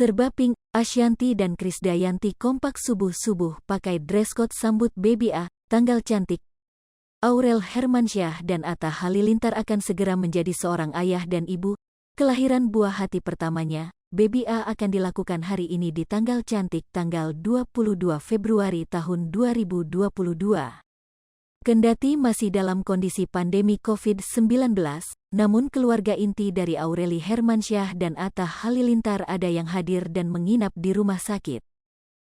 Serba pink, Ashanty dan Krisdayanti kompak subuh-subuh pakai dress code sambut Baby A, tanggal cantik. Aurel Hermansyah dan Atta Halilintar akan segera menjadi seorang ayah dan ibu. Kelahiran buah hati pertamanya, Baby A akan dilakukan hari ini di tanggal cantik tanggal 22 Februari tahun 2022. Kendati masih dalam kondisi pandemi COVID-19, namun keluarga inti dari Aurel Hermansyah dan Atta Halilintar ada yang hadir dan menginap di rumah sakit.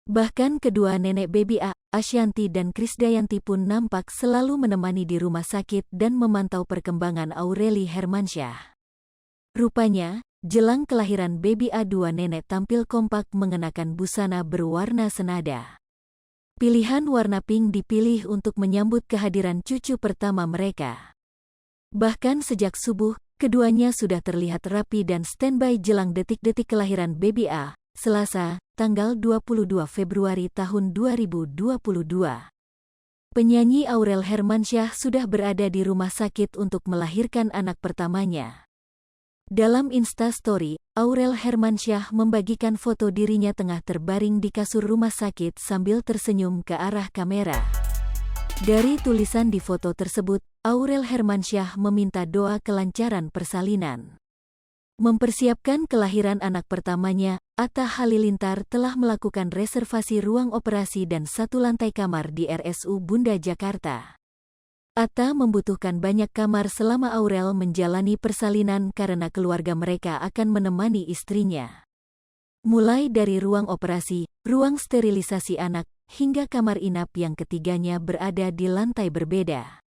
Bahkan kedua nenek Baby A, Ashanty dan Krisdayanti pun nampak selalu menemani di rumah sakit dan memantau perkembangan Aurel Hermansyah. Rupanya, jelang kelahiran Baby A, dua nenek tampil kompak mengenakan busana berwarna senada. Pilihan warna pink dipilih untuk menyambut kehadiran cucu pertama mereka. Bahkan sejak subuh, keduanya sudah terlihat rapi dan standby jelang detik-detik kelahiran Baby A, Selasa, tanggal 22 Februari tahun 2022. Penyanyi Aurel Hermansyah sudah berada di rumah sakit untuk melahirkan anak pertamanya. Dalam Instastory, Aurel Hermansyah membagikan foto dirinya tengah terbaring di kasur rumah sakit sambil tersenyum ke arah kamera. Dari tulisan di foto tersebut, Aurel Hermansyah meminta doa kelancaran persalinan. Mempersiapkan kelahiran anak pertamanya, Atta Halilintar telah melakukan reservasi ruang operasi dan satu lantai kamar di RSU Bunda Jakarta. Atta membutuhkan banyak kamar selama Aurel menjalani persalinan karena keluarga mereka akan menemani istrinya. Mulai dari ruang operasi, ruang sterilisasi anak, hingga kamar inap yang ketiganya berada di lantai berbeda.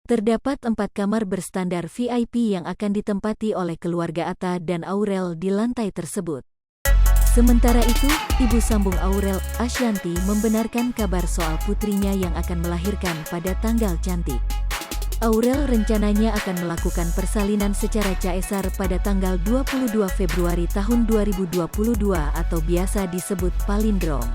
Terdapat 4 kamar berstandar VIP yang akan ditempati oleh keluarga Atta dan Aurel di lantai tersebut. Sementara itu, ibu sambung Aurel, Ashanty, membenarkan kabar soal putrinya yang akan melahirkan pada tanggal cantik. Aurel rencananya akan melakukan persalinan secara caesar pada tanggal 22 Februari tahun 2022 atau biasa disebut palindrom.